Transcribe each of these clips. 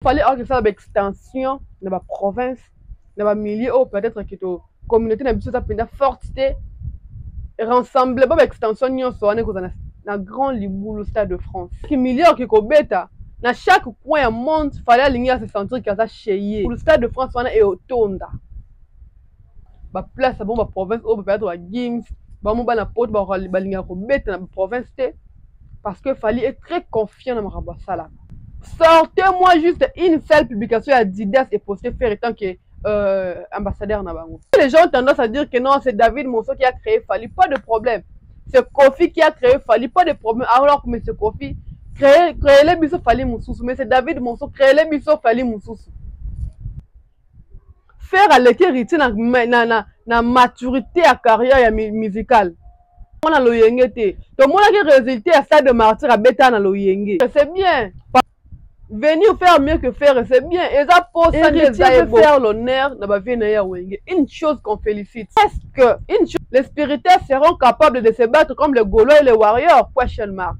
fallait avoir ça extension dans la province, dans la milieu ou peut-être que la communauté n'a besoin de forte rassembler ba extension nyonso wana ekozala na grand libulu stade de France ki milliard ki kobeta na chaque coin ya monde fallait alingi se sentir kaza chez ye le stade de France wana eotonda ba place bon ba province o peut-être ba games ba mo bana porte ba balinga kobeta na province te parce que fallait être très confiant dans makambo sala. Sortez-moi juste une seule publication à Adidas et postez faire étant que ambassadeur Nabango. Les gens ont tendance à dire que non, c'est David Monceau qui a créé Fali, pas de problème. C'est Kofi qui a créé Fali, pas de problème. Alors que M. Kofi créé les bisous Fali Moussous, mais c'est David Monceau créé les bisous Fali Moussous. Faire à l'équité na maturité à carrière musicale. On a l'oyenge te. Donc moi qui résulté à stade de martyr à bêta na l'oyenge. C'est bien. Venir faire mieux que faire, c'est bien. Et ça pose faire l'honneur de une chose qu'on félicite. Est-ce que les spirituels seront capables de se battre comme les Gaulois et les Warriors? Question mark.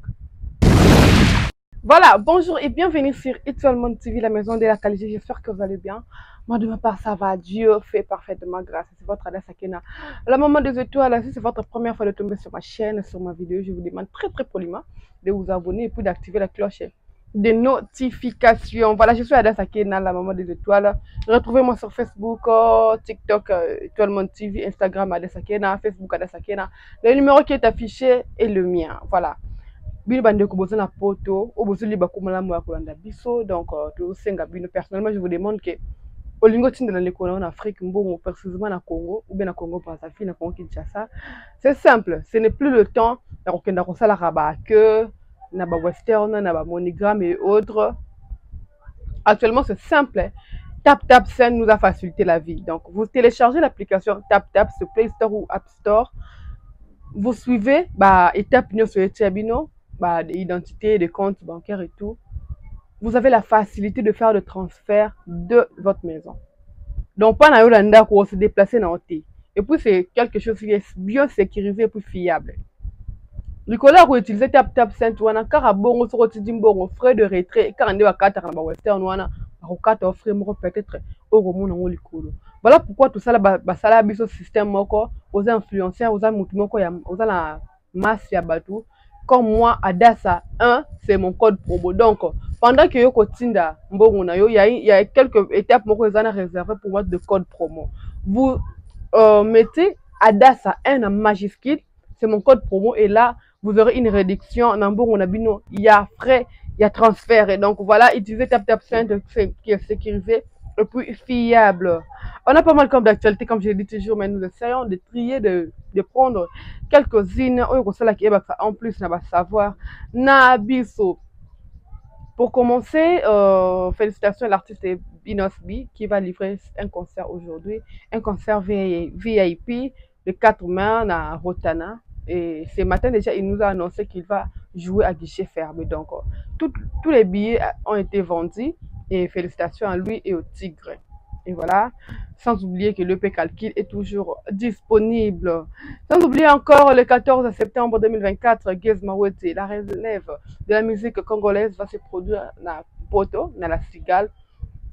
Voilà, bonjour et bienvenue sur Étoilement TV, la maison de la qualité. J'espère que vous allez bien. Moi, de ma part, ça va. Dieu fait parfaitement grâce. C'est votre adresse Akena. La maman des étoiles, si c'est votre première fois de tomber sur ma chaîne, sur ma vidéo, je vous demande très poliment de vous abonner et puis d'activer la cloche de notifications. Voilà, je suis Adès Akena, la maman des étoiles. Retrouvez-moi sur Facebook, TikTok, Étoilement TV, Instagram Adès Akena, Facebook Adès Akena. Le numéro qui est affiché est le mien. Voilà. Donc personnellement je vous demande que olingo tinda na en Afrique mbongo précisément na Congo ou bien na Congo Brazzaville na Congo Kinshasa, c'est simple, ce n'est plus le temps de kokenda kosala raba que na ba western na ba monogramme et autres. Actuellement c'est simple, Tap Send nous a facilité la vie. Donc vous téléchargez l'application Tap sur Play Store ou App Store, vous suivez étape sur Etiabino, d'identité, de compte bancaire et tout. Vous avez la facilité de faire le transfert de votre maison. Donc, pas dans Yolanda pour se déplacer dans l'hôtel. Et puis, c'est quelque chose qui est bien sécurisé et puis fiable. Nicolas a utilisé Tap Send wana car bon sur bon frais de retrait car on est à 4 dans western wana au 4 frais peut-être au roman likolo. Voilà pourquoi tout ça là basala biso système moko aux influenceurs aux mutu moko ya aux la masse ya batou comme moi Adassa 1 c'est mon code promo. Donc pendant que yo kotinda mbongo na yo il y a quelques étapes moko ezana réservées pour moi de code promo. Vous mettez Adassa 1 en majuscule, c'est mon code promo et là vous aurez une réduction. Il y a frais, il y a transfert. Et donc voilà, utilisez Tap Send qui est sécurisé et puis fiable. On a pas mal comme d'actualité, comme je l'ai dit toujours, mais nous essayons de trier, de prendre quelques-unes. En plus, on va savoir. Nabiso. Pour commencer, félicitations à l'artiste Binosby qui va livrer un concert aujourd'hui. Un concert VIP de 4 mains à Rotana. Et ce matin déjà, il nous a annoncé qu'il va jouer à guichet fermé. Donc, tous les billets ont été vendus. Et félicitations à lui et au Tigre. Et voilà, sans oublier que l'EP Calcul est toujours disponible. Sans oublier encore, le 14 septembre 2024, Gez Mawete, la relève de la musique congolaise, va se produire dans Poto, dans la Cigale.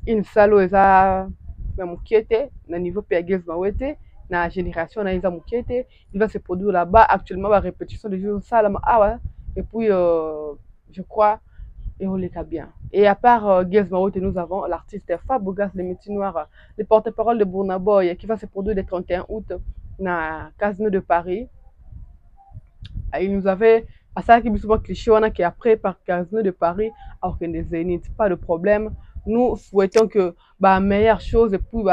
Une salle eza Mukete, na niveau Gez Mawete. Na génération na Isa Mukete, il va se produire là-bas actuellement la répétition de jour Salam Awa et puis je crois et on les bien. Et à part Gez Mawete, nous avons l'artiste Fabougas le métier noir, le porte-parole de Burna Boy qui va se produire le 31 août na Casino de Paris. Et il nous avait à ça qui souvent cliché on a qui après par Casino de Paris alors que des Zénith, pas de problème. Nous souhaitons que meilleure chose et puis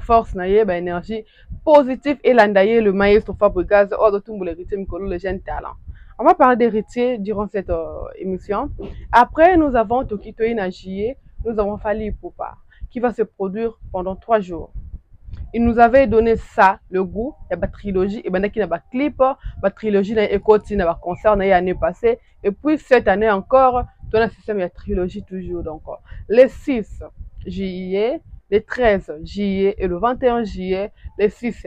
force naie énergie positive et l'endayer le maestro Fabregas hors tout l'héritier Mikolo le jeune talent. On va parler d'héritier durant cette émission. Après nous avons Tokito Inajié, nous avons Fali Ipupa qui va se produire pendant 3 jours. Il nous avait donné ça, le goût, il y a une trilogie, et il y a un clip, une trilogie, il y a un concert l'année passée, et puis cette année encore, dans le système, il y a trilogie toujours. Donc, les 6 juillet, le 13 juillet et le 21 juillet, les 6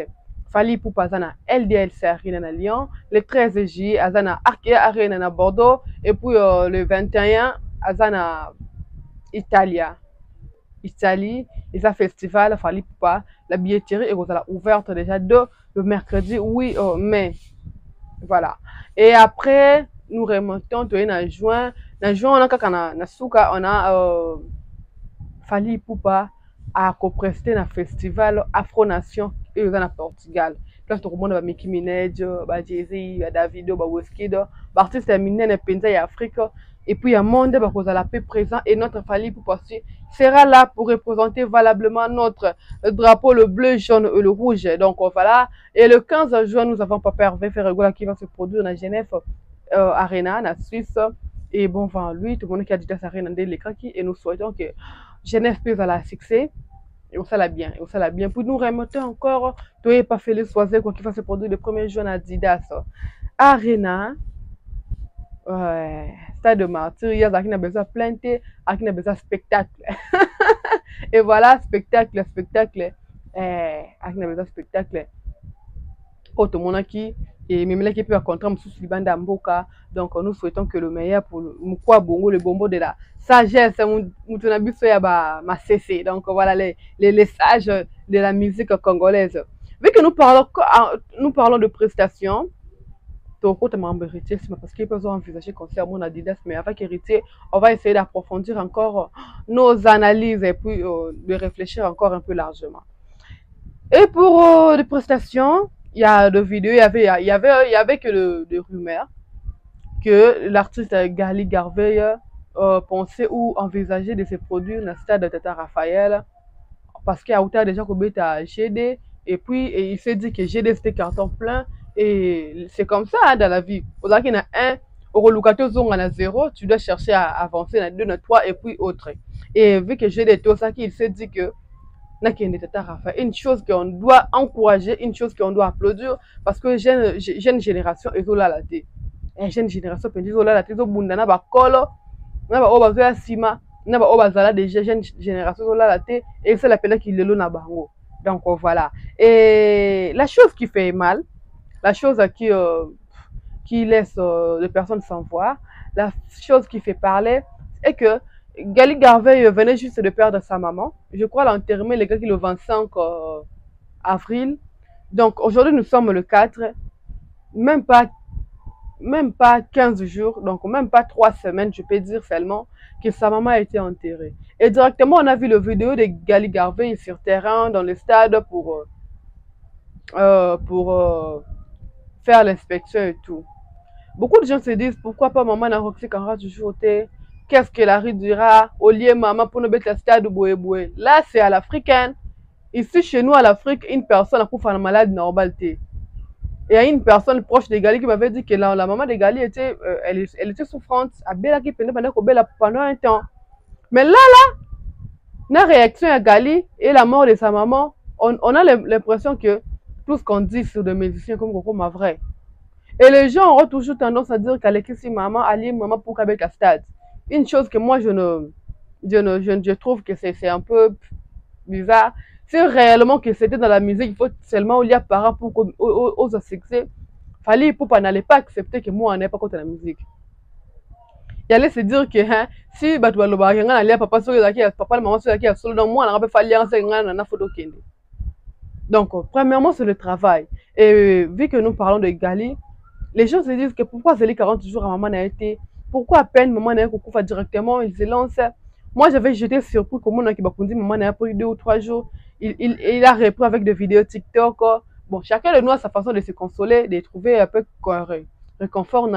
Fali Ipupa Zana LDLC Arena à Lyon, le 13 juillet Azana Arkea Arena à Bordeaux, et puis le 21 Azana Italia. Italie, et ça festival, fallait pas. La billetterie est ouverte déjà le mercredi 8 mai. Voilà. Et après, nous remontons, en juin. En juin, on a on a Fally Ipupa a co-presté na festival Afro Nation et au Portugal. Place tout le monde va Nicki Minaj, ba Jay-Z, ba Davido, ba Wizkid, ba artiste minene penza ya Afrique. Et puis il y a monde ba cause la paix présent et notre Fally Ipupa sera là pour représenter valablement notre drapeau le bleu, jaune et le rouge. Donc voilà. Et le 15 juin, nous avons Papa Hervé Ferregola qui va se produire à Genève Arena, en Suisse. Et bon, enfin, lui, tout le monde qui a dit à sa reine l'écran et nous souhaitons que Genève puisse avoir succès. Et on l'a bien, et on l'a bien. Pour nous remonter encore, tu n'as pas fait les soirées quoi qui va se produire le 1er juin à Didas. Arena, ouais, stade de martyr, il y a qui a besoin de plainte, qui a besoin de spectacle. Et voilà, spectacle, spectacle. Qui a besoin de spectacle. Oh, tout le monde qui et même là qui peut rencontrer sous Libanda Mboka. Donc nous souhaitons que le meilleur pour le quoi bongo le bombo de la sagesse mutunabiso ya ba ma cessé. Donc voilà les sages de la musique congolaise. Vu que nous parlons de prestations, Toko t'as héritier, c'est parce qu'ils peuvent envisager concert mon Adidas, mais avec héritier, on va essayer d'approfondir encore nos analyses et puis de réfléchir encore un peu largement. Et pour les prestations, il y a des vidéos, il y avait que des rumeurs que l'artiste Gali Garvey pensait ou envisageait de se produire dans le stade de Tata Raphaël parce qu'il y a autant de gens qui ont GD et puis il s'est dit que GD c'était carton plein et c'est comme ça hein, dans la vie. Pour ça qu'il y en a un, au relocateur zone à 0, tu dois chercher à avancer dans 2, dans 3 et puis autre. Et vu que GD était au ça, il s'est dit que une chose qu'on doit encourager, une chose qu'on doit applaudir, parce que jeune génération est là la tête. Et jeune génération peut dire là la tête au bundana ba kolo, na ba oba ya sima, na ba oba zala des jeunes générations là la tête et c'est la peine qui le lo na bango. Donc voilà. Et la chose qui fait mal, la chose qui laisse les personnes sans voix, la chose qui fait parler est que Gali Garvey venait juste de perdre sa maman. Je crois l'enterrement les gars qui le 25 avril. Donc aujourd'hui nous sommes le 4, même pas 15 jours, donc même pas 3 semaines, je peux dire seulement que sa maman a été enterrée. Et directement on a vu le vidéo de Gali Garvey sur terrain dans le stade pour faire l'inspection et tout. Beaucoup de gens se disent pourquoi pas maman n'a Roxy Kanra toujours été. Qu'est-ce que la dira au lieu maman pour nous mettre le stade de Boué. Là, c'est à l'africaine. Ici, chez nous, à l'Afrique, une personne a pu faire une maladie normale. Et il y a une personne proche de Gali qui m'avait dit que la maman de Gali était, elle était souffrante. Elle qui pendant un temps. Mais là, la réaction à Gali et la mort de sa maman, on a l'impression que tout ce qu'on dit sur des musiciens comme Coco m'a vrai. Et les gens auront toujours tendance à dire qu'Alexis maman, Ali maman pour qu'avec la stade. Une chose que moi je trouve que c'est un peu bizarre, c'est réellement que c'était dans la musique, il faut seulement il y a parents pour aux succès. Fallait pour n'allait pas accepter que moi on n'est pas contre la musique. Il allait se dire que hein, si tu vas le voir, il y a papa sur les papa maman sur les solo donc moi on n'a pas fallu en na photo kende. Donc premièrement c'est le travail. Et vu que nous parlons de Gali, les gens se disent que pourquoi Zélie 40 jours à maman n'a été, pourquoi à peine maman n'a pas directement, il se lance. Moi j'avais jeté surpris comment on a dit maman n'a pris 2 ou 3 jours. Il a repris avec des vidéos TikTok. Bon, chacun de nous a sa façon de se consoler, de trouver un peu réconfort.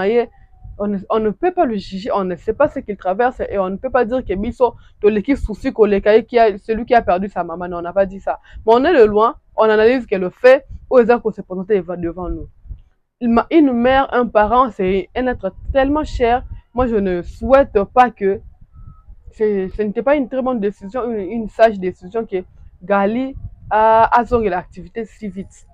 On ne peut pas le juger, on ne sait pas ce qu'il traverse et on ne peut pas dire que Bisso, l'équipe souci celui qui a perdu sa maman. Non, on n'a pas dit ça. Mais on est de loin, on analyse que le fait aux gens qu'on se présenté devant nous. Une mère, un parent, c'est un être tellement cher. Moi, je ne souhaite pas que ce n'était pas une très bonne décision, une sage décision que Gali a zongué l'activité si vite.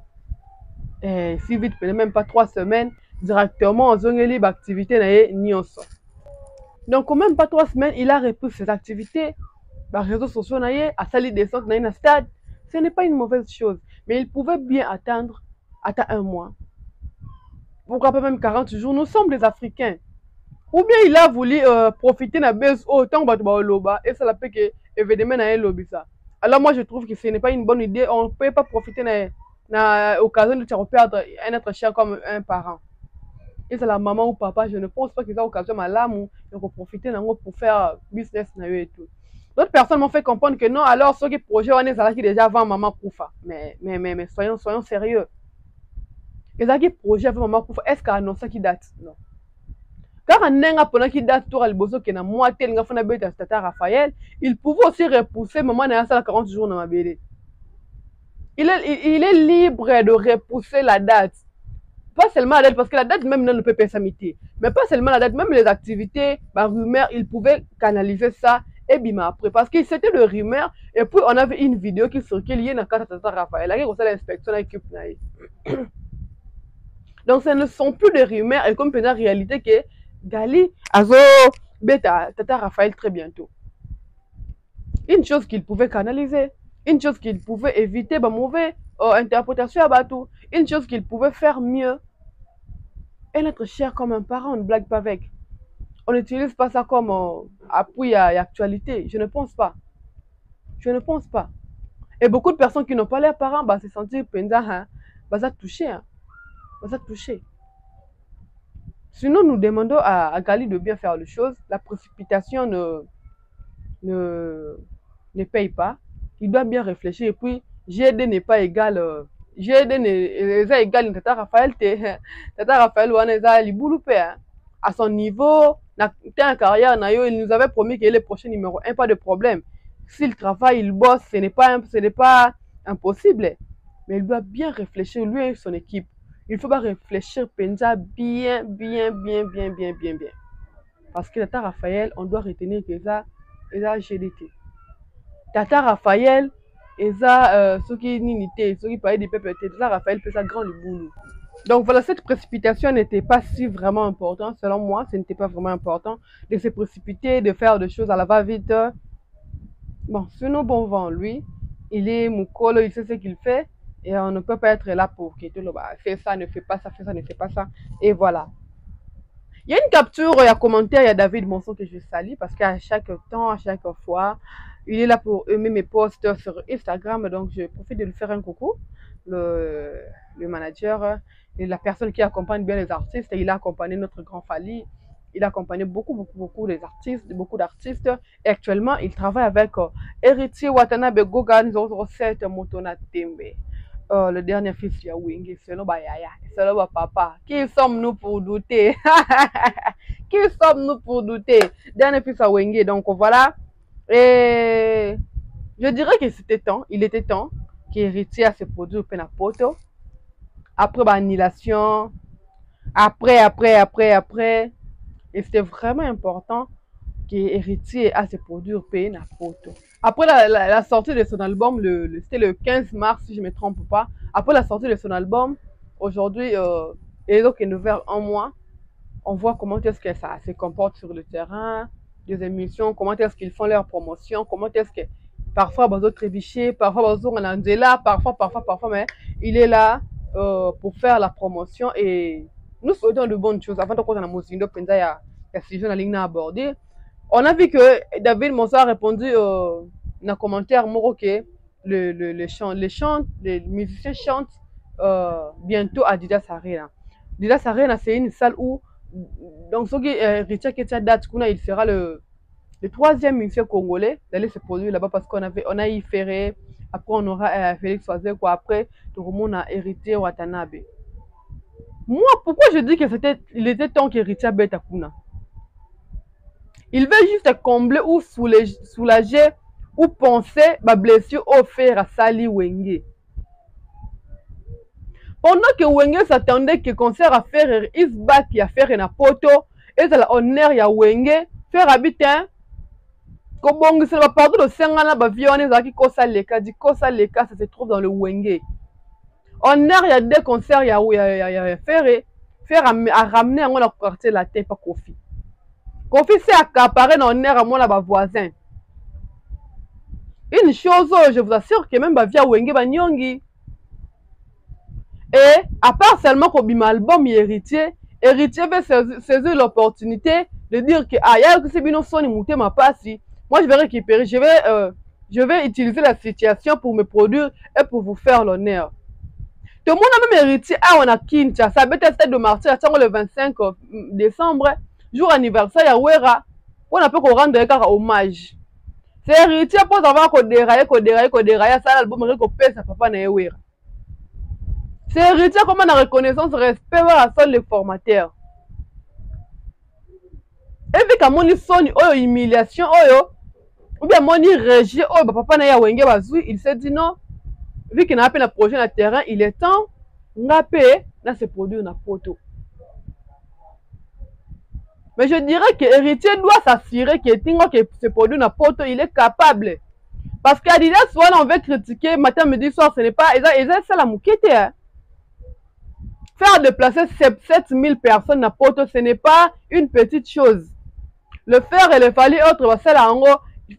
Et si vite, peut-être même pas 3 semaines, directement en zongué l'activité ni en sort. Donc, même pas 3 semaines, il a repris ses activités. Par réseaux sociaux, à salir descente dans un stade. Ce n'est pas une mauvaise chose. Mais il pouvait bien attendre 1 mois. Pourquoi pas même 40 jours? Nous sommes des Africains. Ou bien il a voulu profiter de base autant que loba et ça la fait que évidemment na lobby ça. Alors moi je trouve que ce n'est pas une bonne idée. On ne peut pas profiter na occasion de te perdre un être cher comme un parent. Et c'est la maman ou papa, je ne pense pas qu'ils ont occasion malamu de profiter pour faire business na eux et tout. D'autres personnes m'ont fait comprendre que non, alors ceux qui projet on est qui déjà avant maman Koufa. Mais soyons sérieux. Les qui projet avant maman Koufa, est-ce qu'à ça qui date? Non. Car un nenga pendant qu'il date tout albozo que na moi tel nga fona beta Tata Raphaël, il pouvait aussi repousser maman na ça 40 jours dans ma BD. Il est libre de repousser la date. Pas seulement la date, parce que la date même ne peut pas s'amiter. Mais pas seulement la date, même les activités, bah, rumeurs, il pouvait canaliser ça et bima après. Parce que c'était le rumeur, et puis on avait une vidéo qui circulait dans Tata Raphaël. Là, il y a l'inspection de l'équipe. Donc, ce ne sont plus des rumeurs, et comme la réalité que Gali, Azo, Beta, Tata Raphaël très bientôt. Une chose qu'il pouvait canaliser, une chose qu'il pouvait éviter, bah, mauvaise interprétation à Batou, une chose qu'il pouvait faire mieux. Et notre cher comme un parent, on ne blague pas avec. On n'utilise pas ça comme appui à actualité. Je ne pense pas. Je ne pense pas. Et beaucoup de personnes qui n'ont pas leurs parents, bah, se sentir penza, hein, bah, ça toucher, hein, bah, ça toucher. Sinon, nous demandons à Gali de bien faire les choses. La précipitation ne paye pas. Il doit bien réfléchir. Et puis, GD n'est pas égal. GD n'est égal. Tata Raphaël, Tata Raphaël, on est à l'Ibouloupé. À son niveau, en carrière, il nous avait promis qu'il est le prochain numéro 1, pas de problème. S'il travaille, il bosse, ce n'est pas impossible. Mais il doit bien réfléchir, lui et son équipe. Il ne faut pas réfléchir Penza bien. Parce que Tata Raphaël, on doit retenir que ça GDT. Tata Raphaël, et ça, ceux qui n'unité, ceux qui parlaient des peuples, Tata Raphaël fait ça grand le boulot. Donc voilà, cette précipitation n'était pas si vraiment importante, selon moi, ce n'était pas vraiment important de se précipiter, de faire des choses à la va-vite. Bon, sinon, bon vent, lui, il est moukolo, il sait ce qu'il fait. Et on ne peut pas être là pour quitter le bas. Fais ça, ne fais pas ça, fais ça, ne fais pas ça. Et voilà. Il y a une capture, il y a un commentaire, il y a David Monson que je salue parce qu'à chaque temps, à chaque fois, il est là pour aimer mes posts sur Instagram. Donc, je profite de lui faire un coucou. Le manager et la personne qui accompagne bien les artistes. Et il a accompagné notre grand Fali. Il a accompagné beaucoup d'artistes. Et actuellement, il travaille avec Héritier Watanabe Gogan 007 Motona Tembe. Le dernier fils de Wenge, c'est le Bayaya, c'est le papa. Qui sommes-nous pour douter? Qui sommes-nous pour douter? Dernier fils de Wenge, donc voilà. Et je dirais que c'était temps, il était temps qu'Héritier a se produit au Penapoto. Après l'annulation, après. Et c'était vraiment important qu'Héritier a se produit au Penapoto. Après la sortie de son album, c'était le 15 mars, si je ne me trompe pas. Après la sortie de son album, aujourd'hui, et donc il nous vers un mois, on voit comment est-ce que ça se comporte sur le terrain, des émissions, comment est-ce qu'ils font leur promotion, comment est-ce que parfois Bazo trébiché, parfois Bazo Anandela, parfois, mais il est là pour faire la promotion et nous souhaitons de bonnes choses. Avant de qu'on a Mosindo Penza, il y a ce jeune ligne à aborder. On a vu que David Monson a répondu dans un commentaire Moro que les musiciens chantent bientôt à Didas Arena. Didas Arena, c'est une salle où, donc, ce qui Richard Ketia date, il sera le troisième musicien congolais d'aller se produire là-bas parce qu'on a eu Ferré, après on aura Félix Oisé, quoi, après tout le monde a hérité Watanabe. Moi, pourquoi je dis que il était temps qu'Héritier bête Kuna? Il veut juste combler ou soulager ou penser ma blessure offerte à Sali Wenge. Pendant que Wenge s'attendait que concert à faire Isbak qui a fait un poto, et c'est l'honneur ya Wenge faire habiter. Kobong c'est la partie de Sengana ba vione zaki kosa leka di kosa leka ça se trouve dans le Wenge. Honneur il y a deux concerts ya faire à ramener à mon quartier la tête pas Kofi. Kofi c'est accaparé dans honneur à moi là bas voisin. Une chose, je vous assure que même ba via Wenge ba nyongi. Et à part seulement qu'on bima album héritier veut saisir l'opportunité de dire que ah, ya que c'est bien son monter ma passe, moi je vais récupérer, je vais utiliser la situation pour me produire et pour vous faire l'honneur. Tout le monde a même héritier, ah on a Kinshasa, ça stade de martyr, le 25 décembre, jour anniversaire ya Wera, on a pu rendre un hommage. C'est héritier pour avoir qu'on dérailler, ça l'album qu'on pèse à papa na Wera. C'est héritier comme on a reconnaissance, respect à son les formateurs. Et vu qu'à mon son, humiliation, ou bien mon régie, papa na ya wenge bazui, il s'est dit non, vu qu'il n'a pas un projet na terrain, il est temps, ngapé, là c'est produit na poto. Mais je dirais que l'héritier doit s'assurer que ce produit na poto, il est capable. Parce qu'Adidas, soit on veut critiquer matin, midi, soir, ce n'est pas, c'est la mouquette, hein. Faire déplacer 7000 personnes na poto, ce n'est pas une petite chose. Le faire et le fallait autre,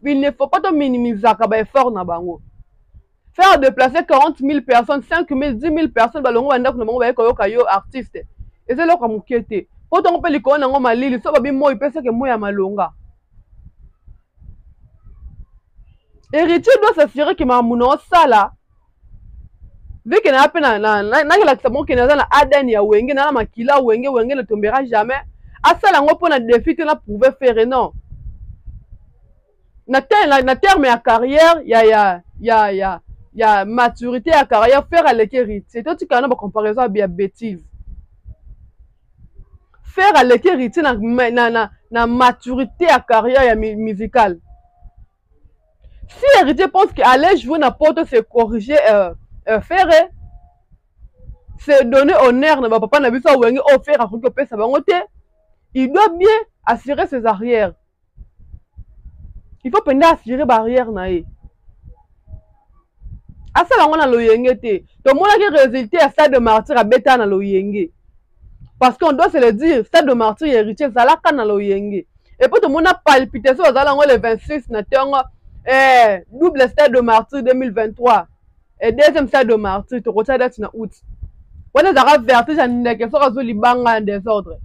il ne faut pas te minimiser à effort na bango. Faire déplacer 40 000 personnes, 5 000, 10 000 personnes, artiste. Et c'est là qu'on m'a pour ton peu l'icône en Mali, il faut que moi il pense que moi ya malonga. Héritier doit s'assurer que ma mouno ça là. Vu qu'il n'a pas l'accent qu'il n'a pas Aden ya wenge na makila wenge ne tombera jamais. À ça là on peut na défi que là pouvait faire non. Na terme ya carrière, il y a maturité à carrière, faire à l'équerite. C'est tout ce qu'on a une comparaison à bien bêtise. Faire à l'équerite, na maturité à carrière musicale. Si l'héritier pense qu'aller jouer n'importe se corriger, faire, c'est donner honneur, na papa n'a vu ça ou faire à quelque chose, ça va monter. Il doit bien assurer ses arrières. Il faut penser à assurer barrière naïe. À ça, on a l'oyenge te. Tout le monde a résulté à stade de martyr à bêta na l'oyenge. Parce qu'on doit se le dire, stade de martyr héritier, ça l'a qu'à na l'oyenge. Et puis tout le monde a palpité sur le 26 na double stade de martyr 2023. Et deuxième stade de martyr, tu retiens d'être na août. On a des vertige à n'importe quoi sur les bancs en désordre.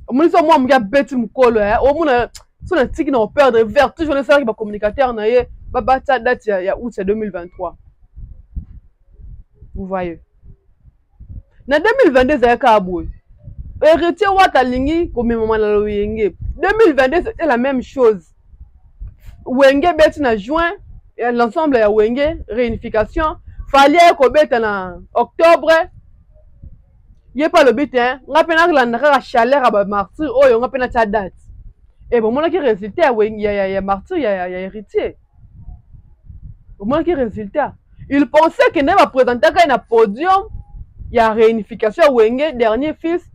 Au moins, ça moi, m'g'a bêti m'colo, au moins, sur le tic n'a perdre vertige, on est ça qui va communicateur na ye. Ça date il y a août 2023. Vous voyez. Na 2022 c'est kaboué. Héritier Watalingi comme moment na loyenge. 2022 c'était la même chose. Wenge beti na juin, l'ensemble ya Wenge réunification, fallait ko beta na octobre. Yé pas le but hein. Ngapena la chaleur à martyr oyo ngapena ta date. Et bon mon qui résultat Wenge ya martyr ya héritier. Au moins qui résultat. Il pensait qu'il n'avait pas présenté un podium. Il y a réunification Wenge, dernier fils.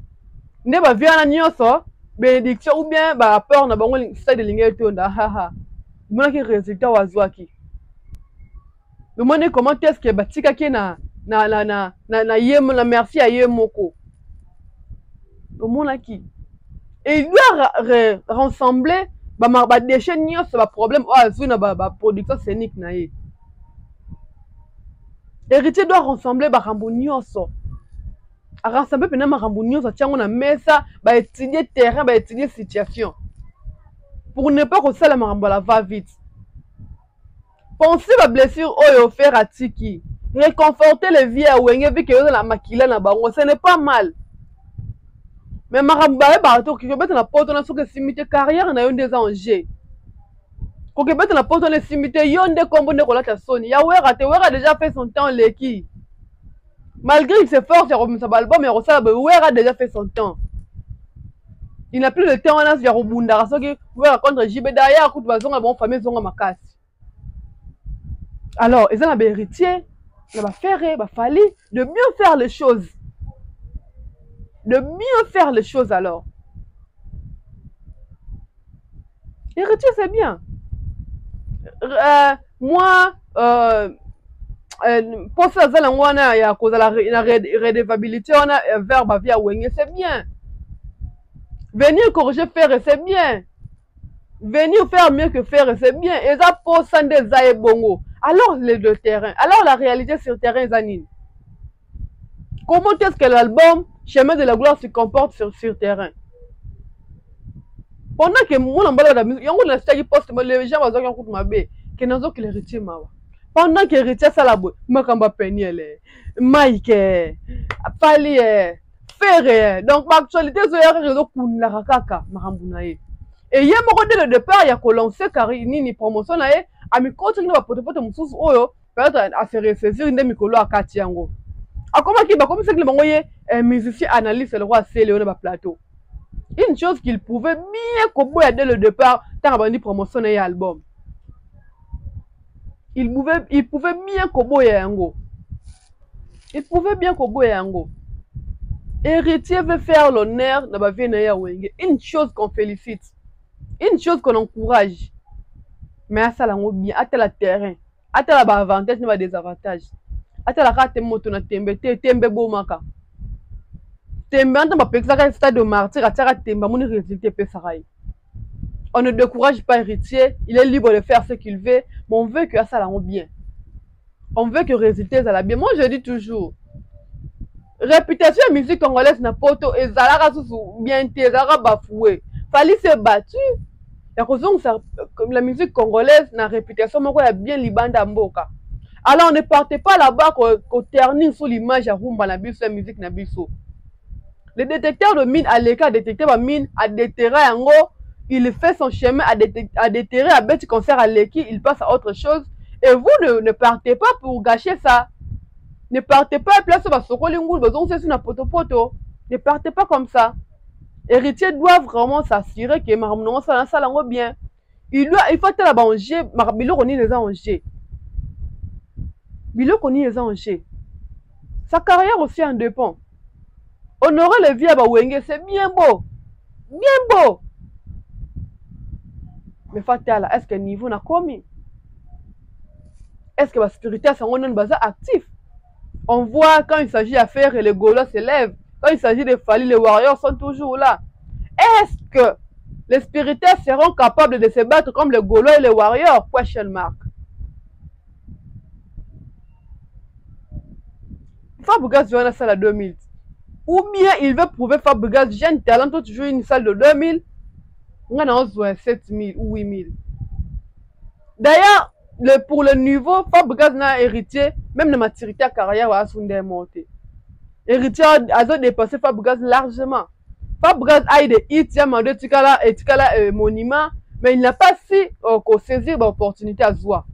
Il n'a pas vu un agneau, bénédiction ou bien peur na bango stade de l'ingé tonda. Au moins qui résultat wazwaki. Le monde comment est-ce que batika ki na yem la merci à yemoko. Au moins qui. Et il doit rassembler ba déchets nios ba problème azuna ba production scénique na ye. L'héritier doit rassembler Barambo Nyonso. A rassembler pendant Barambo Nyonso, tiens, on a mis ça, étudier terrain, étudier situation. Pour ne pas que ça, la Marambo la va vite. Pensez à la blessure au faire à Tiki. Réconforter les vies à Wenge, vu que vous avez la maquille na bango, ce n'est pas mal. Mais Marambo la bateau, qui peut mettre la porte dans son cimetière carrière, na yon des enjeux. Quand tu as la porte de cimetière, il y a des combos de relation Sony. Yawera a déjà fait son temps l'équipe. Malgré qu'il s'efforce, il a remis sa album, mais Wera a déjà fait son temps. Il n'a plus de temps à se rebondir. Wera contre JB d'ailleurs, coup de bazon à mon famille, zonga makas. Alors, ils ont un héritier, il va faire, il va falloir de mieux faire les choses. De mieux faire les choses alors. Héritier, c'est bien. Moi, pour ça, il y a la redevabilité, on a verbe via Wenge, c'est bien. Venir corriger faire, c'est bien. Venir faire mieux que faire, c'est bien. Et ça, pour ça, des aïe bongo. Alors, le terrain, alors la réalité sur le terrain, Zanine. Comment est-ce que l'album Chemin de la gloire se comporte sur le terrain? pendant que mon emballage la musique yango na staki poste les gens bazo yango mabe que nazo que l'héritier mawa pendant que l'héritier ça la boy makamba peniele Mike Fali faire donc actualité zo ya réseau kunla kaka makambu na ye et ye moko dès le départ ya ko lancer kari nini promotion na ye ami continue ba potepote mususu oyo peut-être à se ressaisir nde mikolo akati yango akoma ki ba comme ça que le bango ye musicien analyste le roi c'est Léon ba plateau. Une chose qu'il pouvait bien koboya dès le départ, tant avant de promotionner l'album. Il pouvait bien koboya yango. Il pouvait bien koboya yango. Héritier veut faire l'honneur de ma vie na wenge. Une chose qu'on félicite. Une chose qu'on encourage. Mais à ça lango bien, à tel terrain, à tel avantage, n'a pas désavantage. À tel carte moto na tembe bomaka. Tembe anta ma pexaka stade de martyr, à tel tembe mon résultat pesarai. On ne décourage pas héritier, il est libre de faire ce qu'il veut, mais on veut que ça l'aille bien. On veut que le résultat soit bien. Moi, je dis toujours, réputation de la musique congolaise n'a pas auto et Zara bien Zara bafoué. Fallait se battu. La musique congolaise n'a réputation, mais elle a bien libanda mboka. Alors, on ne partait pas là-bas qu'on ternit sur l'image à Rumba na biso, la musique na biso. Le détecteur de mine à l'écart détecteur de mine a déterré en gros. Il fait son chemin à déterrer, à bête concert à l'équipe, il passe à autre chose. Et vous ne partez pas pour gâcher ça. Ne partez pas à place ne partez pas comme ça. Héritier doit vraiment s'assurer que Maramnon ça l'envoie bien. Il faut être là-bas en G, Bilo connaît les en G. Bilo connaît les en G. Sa carrière aussi en dépend. Honorer les vies à Bawenge, c'est bien beau. Bien beau. Mais Fatala, est-ce que le niveau n'a commis? Est-ce que la sécurité a son actif? On voit quand il s'agit à faire et les Gaulois s'élèvent. Quand il s'agit de Fali, les Warriors sont toujours là. Est-ce que les spiritaires seront capables de se battre comme les Gaulois et les Warriors? Question mark. Fabregas joue dans la salle à 2000. Ou bien il veut prouver Fabregas, j'ai un talent, toi tu joues une salle de 2000. On a 7000 ou 8000. D'ailleurs, pour le niveau, Fabregas n'a héritier, même la maturité à carrière, va se monter. Héritier a dépassé Fabregas largement. Fabregas a eu des hits, il y a des Tikala et Tikala monument, mais il n'a pas si saisir l'opportunité à soi.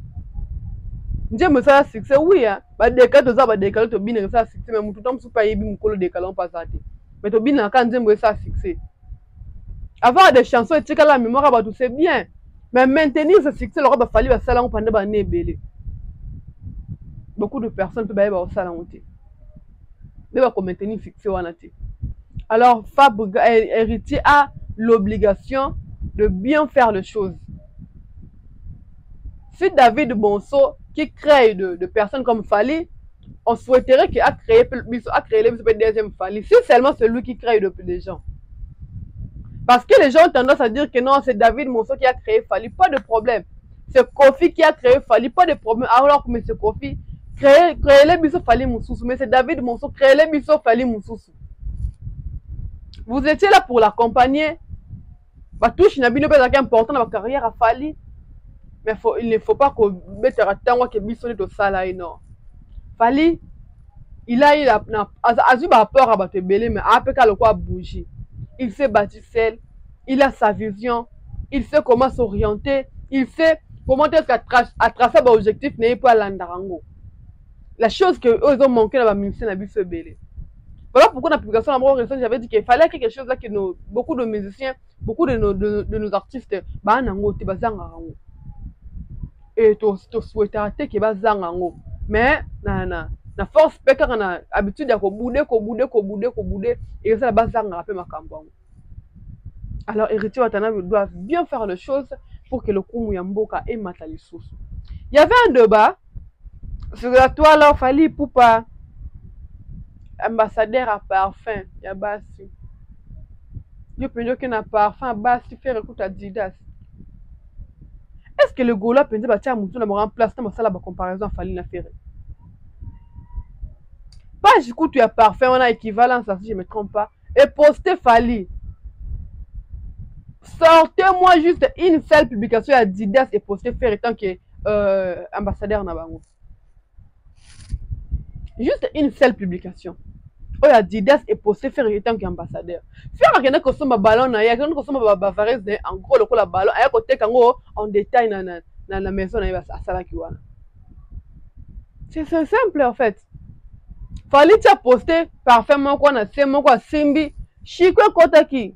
Ndiye ça succès, oui, hein. Bah, des cas de ça, bah, des cas de bien, ça succès, mais tout le temps, pas yébi, mon des calons pas ça. Mais tu bien, quand Ndiye ça succès. Avoir des chansons et Tikala mémoire, bah, tout c'est bien. Mais maintenir ce succès, il aura fallu que ça pendant l'année belé. Beaucoup de personnes peuvent aller au salon. Mais va maintenir succès. Alors, héritier a l'obligation de bien faire les choses. Si David Monceau, qui crée de personnes comme Fali, on souhaiterait qu'il a créé le deuxième Fali. Si seulement c'est lui qui crée des gens. Parce que les gens ont tendance à dire que non, c'est David Monceau qui a créé Fali, pas de problème. C'est Kofi qui a créé Fali, pas de problème. Alors que M. Kofi, créer les bisous Fali Moussoussou, mais c'est David Monceau, créer les bisous Fali Moussoussou. Vous étiez là pour l'accompagner. Touche n'a pas important dans ma carrière à Fali. Mais il ne faut pas qu'on mette à temps que bisou de ça non. Fali, il a eu peur à battre belé, mais après qu'il a bougé. Il s'est bâti seul, il a sa vision, il sait comment s'orienter, il sait comment est-ce qu'à tracer un objectif n'est pas l'andarango. La chose qu'ils ont manqué dans la musique, c'est la belé. Voilà pourquoi dans la publication de la raison, j'avais dit qu'il fallait quelque chose là que beaucoup de musiciens, beaucoup de nos artistes, et tu souhaiterais que bazango. Mais na force peka na habitude ya ko bouder et ça bazanga rappelle ma campagne. Alors héritier Watana doit bien faire les choses pour que le kumu ya mboka et matali soso. Il y avait un débat sur la toile là Fali Poupa ambassadeur à parfum ya basi. Yo penjo que na parfum basi faire écoute à Didas. Est-ce que le Gola peut dire tiens mutu na mo remplace na masala ba comparaison Fali na faire? Pas j'écoute tu as parfait, on a équivalence si je ne me trompe pas. Et poster Fali. Sortez-moi juste une seule publication à Adidas et postez faire étant que ambassadeur na bango. Juste une seule publication. Oyo Adidas et posté faire étant qu'ambassadeur. Faire akende ko somba ballon na ya, akende ko somba bavares de en gros lokola ballon, aya ko teka ngo en détail na maison na ya asala ki wana. C'est simple en fait. Fallait tia poster parfaitement quoi na se moko simbi, chikwe kota ki.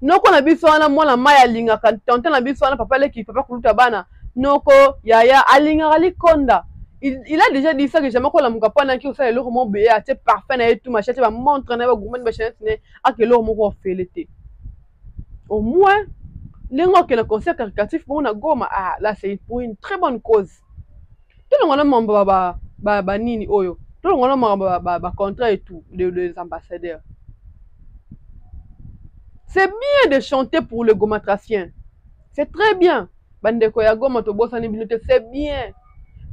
Noko na biso wana mwana maya linga kan tonte na biso wana papa leki papa kuluta bana. Noko yaya alinga ali konda. Il a déjà dit ça que jamais qu'on la mukapana qui aussi le roman béa c'est parfait na tout machin tu vas montrer na ba goumane ba chaîne ne a que le roman ko félété au moins les gens qui le concert caricatif pour na goma ah là c'est pour une très bonne cause tout le monde mamba ba nini oyo tout le monde mamba ba contrat et tout les ambassadeurs c'est bien de chanter pour le gomatracien c'est très bien bande ko ya goma to bossa ni binote c'est bien.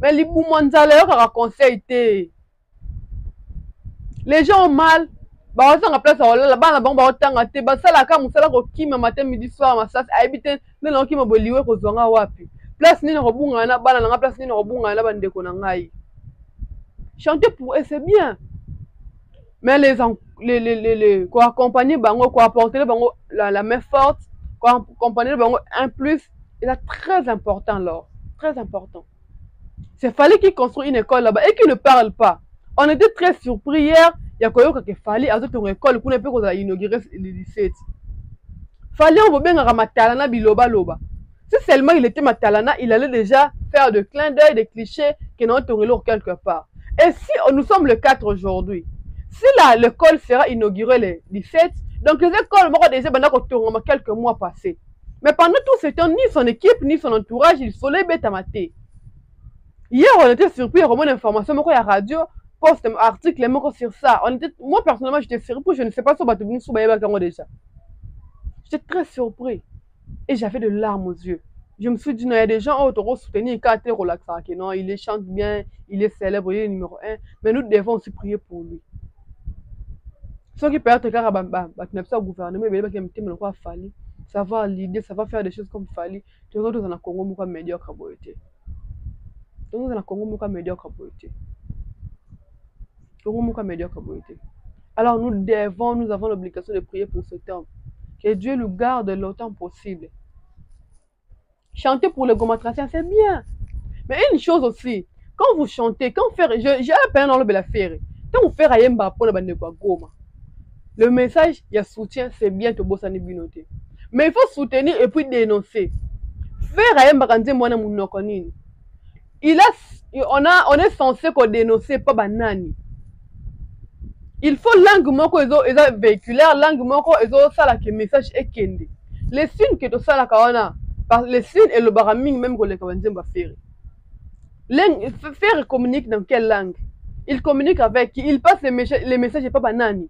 Mais les boumanzale a conseil té. Les gens ont mal. Bah on s'en place là bas la bombe autant té ba sala ka musala ko kima matin midi soir ma sas habite ne non kima boliwe ko zonga wapi. Place ni no bunga na bana na place ni no bunga na bande ko na ngai. Chanter pour eux c'est bien. Mais les quoi accompagner bango quoi apporter bango la main forte, quoi accompagner bango un plus, il est très important là, très important. C'est fallait qu'il construise une école là-bas et qu'il ne parle pas. On était très surpris hier. Il y a quoi que fallait à une école pour ne pas qu'on a inauguré le 17. Fallait on veut bien ramatalana biloba loba. Si seulement il était matalana, il allait déjà faire de clins d'œil, des clichés qui n'ont pas quelque part. Et si nous sommes le 4 aujourd'hui, si l'école sera inaugurée le 17, donc les écoles vont déjà pendant quelques mois passés. Mais pendant tout ce temps, ni son équipe, ni son entourage, ils sont les bêtes à mater. Hier, on était surpris, on a une information, il y a radio, post un article, sur ça. Moi, personnellement, j'étais surpris, je ne sais pas si on va devenir sous déjà. J'étais très surpris. Et j'avais de larmes aux yeux. Je me suis dit, non, il y a des gens qui ont soutenu, qui ont été relaxés. Non, il chante bien, il est célèbre, il est numéro 1. Mais nous devons aussi prier pour lui. Ceux qui peuvent être au gouvernement, il fallait savoir l'idée, savoir faire des choses comme il fallait. Tu vois, dans le Congo, il y a médiocre. Donc, dans le Congo, il y a médiocre. Alors, nous avons l'obligation de prier pour cet homme. Que Dieu le garde longtemps possible. Chanter pour le gomatracien, c'est bien. Mais une chose aussi, quand vous chantez, quand vous faites, j'ai appelé dans le Belafère, quand vous faites Ayemba pour le Goma, le message, il y a soutien, c'est bien de bosser binoté. Mais il faut soutenir et puis dénoncer. Faire Ayemba quand moi mon nokonine. On est censé qu'on dénoncer pas banani. Il faut langue moko ezo véhiculaire, langue moko ezo sala que message est kende. Les signes que to sala kawana, les signes et le baraming même que les kawanzemba faire. Faire communique dans quelle langue? Il communique avec qui? Il passe les messages et pas banani.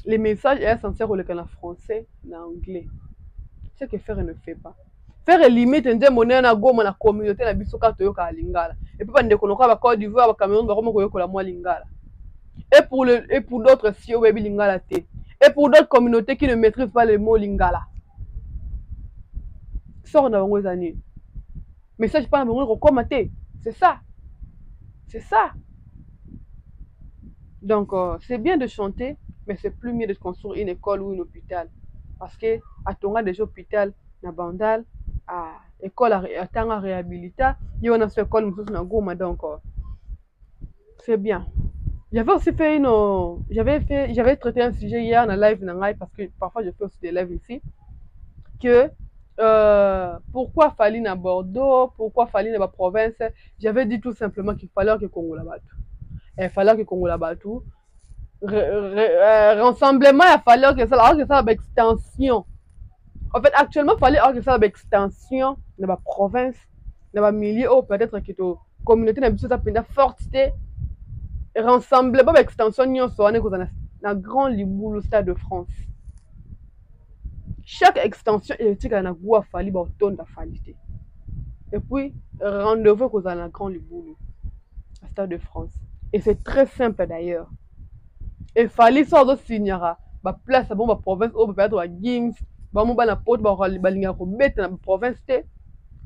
Les messages est censé relayer en français, en anglais. Ce que faire ne fait pas. Faire limite nde monnaie na goma na communauté na biso ka toyoka lingala. Et puis bande konoka ba Côte d'Ivoire ba Cameroun ba komo koyoka la moi lingala. Et pour d'autres si au baby lingala te. Et pour d'autres communautés qui ne maîtrisent pas le mot lingala. Sort na bango zani. Message pas na bango rekomater. C'est ça. C'est ça. Donc c'est bien de chanter, mais c'est plus mieux de construire une école ou un hôpital. Parce que à tonga déjà hôpital na bandal à école à tanga réhabilita, il y a une école nous na goma donc c'est bien. J'avais aussi fait j'avais traité un sujet hier dans live nangai parce que parfois je fais aussi des lives ici que pourquoi fallait na Bordeaux, pourquoi fallait na province, j'avais dit tout simplement qu'il fallait que Congo la batte. Il fallait que Congo la batte tout. Rassemblement, il fallait que ça ait extension. En fait, actuellement, il fallait que ça ait extension dans la province, dans la milieu, ou peut-être que la communauté n'a pas forte. Rassemblement, extension, dans un grand liboulou stade de France. Chaque extension électrique a un goût à fallu, un tonne de qualité. Et puis, rendez-vous dans un grand liboulou stade de France. Et c'est très simple d'ailleurs. Il fallait ça aussi signera. Ma place à bon ma province ou peut-être à Gims, Bamo bana pote balinga ko beta na province te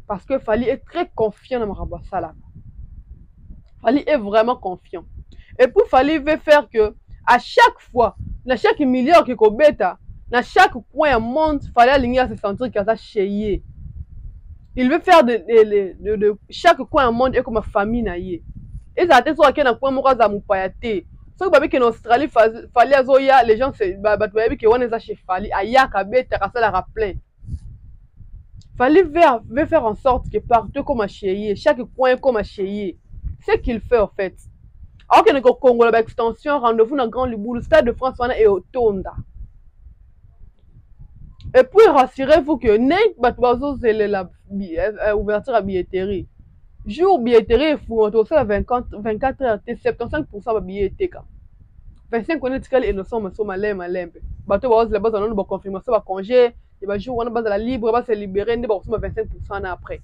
parce que Fally est très confiant dans Maraba Sala. Fally est vraiment confiant. Et puis Fally veut faire que à chaque fois, dans chaque milliard que ko beta, dans chaque coin monde, Fally alinga se sentir qu'il a chez. Il veut faire de chaque coin monde et comme famille na ye. Et ça a été soit qu'il y a un coin moko za mupayate. So babi que en Australie Fally azoya les gens se bato babi que on est chez Fally aya kabeta ka sala rappeler. Fally veut faire en sorte que partout comme à chez chaque coin comme à chez. C'est qu'il fait en fait. Alors que au Congo la extension rendez-vous dans Grand Liboulou, Stade de France et au Tonda. Et puis rassurez-vous que n'est pas c'est la ouverture à billetterie. Jour billetterie fou on ça 24 heures 75% de billetterie. 25 on est et nous sommes malembe. Bateau base la base on a confirmation va congé et ba jour on a base la libre va se libérer ne ba 25% après.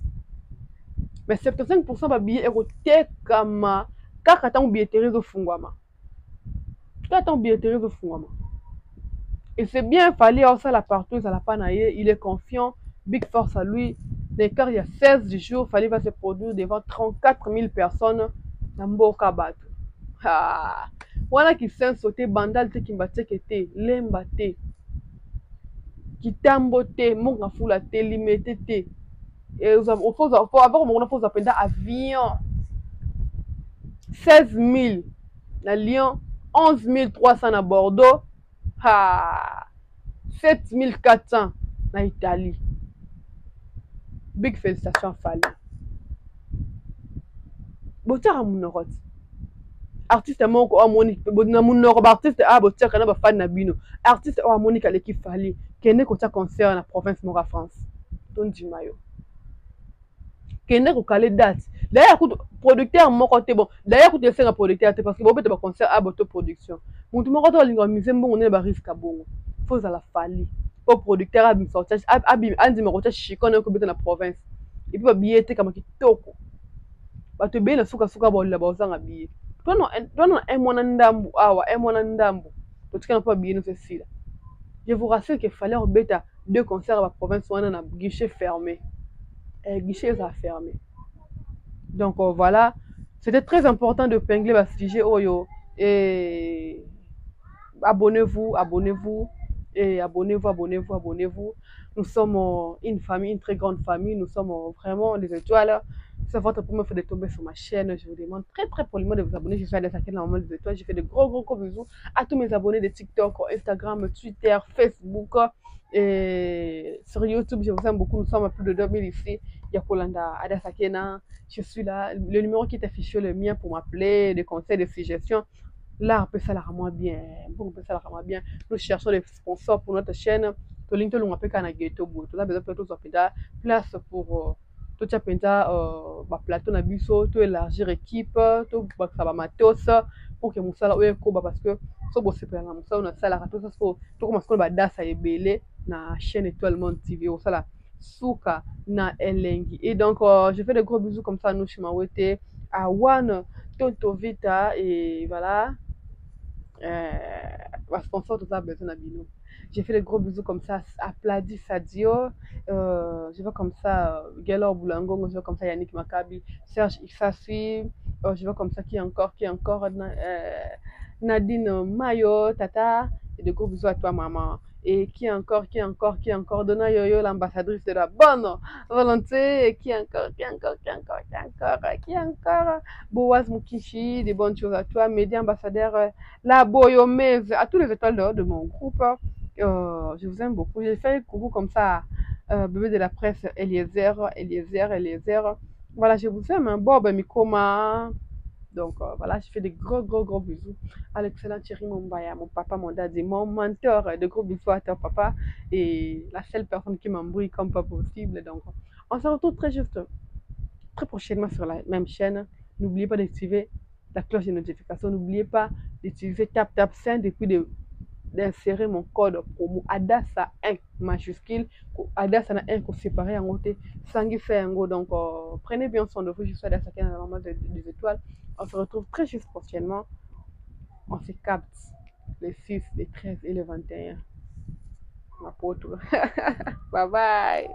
Mais 75% de billet est kama kaka tant billetterie zo fungwama. Kaka tant billetterie zo fungwama. Et c'est bien, Fally ça la partout, ça la panaille, il est confiant, big force à lui. L'écart, il y a 16 jours, Fally va se produire devant 34 000 personnes dans Mboka Bato. Ah, voilà qui s'est sauté, bandal te qui m'a te, lemba te, qui tambote, monga fula te, limité te. Et il faut avoir mon faut appeler avion. 16 000 à Lyon, 11 300 à Bordeaux. Ah, 7400 en Italie. Big félicitations Fally. Botia mon artiste moko Monique na mon artiste botia kana ba fan na bino. Artiste Monique à l'équipe Fally kende ko tia concert na province Nord France. Ton di mayo. Kende ko kale date. D'ailleurs producteur moko te bon. D'ailleurs tu sais un producteur te parce que bobe te ba concert boto production. Mutu moko to linga mise mbongo ne ba risque bongo. Faut à la Fally. Pour producteur a sorti andi me rocha chikone ko beta na province et puis ba billet te kama kitoko ba to be na suka ba la ba osanga billet tono mwana ndambu awa mwana ndambu to tika pa billet no ceci. Je vous rassure que fallait beta deux concerts à la province wana na guichet fermé guichet ça fermé. Donc voilà, c'était très important de pingler ba sujet oyo et abonnez-vous et abonnez-vous. Nous sommes une famille, une très grande famille. Nous sommes vraiment les étoiles. C'est votre première fois de tomber sur ma chaîne. Je vous demande très très poliment de vous abonner. Je suis à la des étoiles. Je fais de gros bisous à tous mes abonnés de TikTok, Instagram, Twitter, Facebook et sur YouTube. Je vous aime beaucoup. Nous sommes à plus de 2000 ici. Yakolanda Adasakena. Je suis là. Le numéro qui est affiché, le mien pour m'appeler, des conseils, des suggestions. Là, on peut ça la ramener bien. On peut ça la ramener bien. Nous cherchons des sponsors pour notre chaîne. To link to l'on appelle Kanageto Bo. To la besoin de tout place pour tout ça penta plateau na biso, to élargir équipe, to ça va matos pour que musala oye koba parce que so bo sepela na musala na sala to ça to commence ko ba dasa ebele na chaîne Étoile Monde TV au sala suka na elengi. Et donc je fais de gros bisous comme ça nous Chimawete à One Tonto Vita et voilà. Sponsor tout ça besoin d'abino. J'ai fait des gros bisous comme ça à Pladi Sadio, je vais comme ça Gelor Boulango, je vais comme ça Yannick Makabi, Serge Ixassi, je vais comme ça qui encore Nadine Mayo Tata et de gros bisous à toi maman. Et qui encore Donna Yoyo l'ambassadrice de la bonne volonté et qui encore Boaz Mukishi, des bonnes choses à toi, média ambassadeur la Boyomez, à tous les étoiles de mon groupe. Je vous aime beaucoup. J'ai fait coucou comme ça, bébé de la presse Eliezer. Voilà, je vous aime, Bob Mikoma. Donc voilà, je fais des gros bisous à l'excellent Thierry Mombaya, mon papa, mon daddy, mon mentor. De gros bisous à toi, papa. Et la seule personne qui m'embrouille comme pas possible. Donc, on se retrouve très prochainement sur la même chaîne. N'oubliez pas d'activer la cloche de notification. N'oubliez pas d'utiliser TapTap5 et puis d'insérer mon code promo ADASA 1 majuscule. ADASA 1 qu'on séparé en côté. Sangi fait un go. Donc, prenez bien soin de vous. Je suis ADASA 1 dans la des étoiles. On se retrouve très juste prochainement. On se capte les 6, les 13 et les 21. na poto. Bye bye.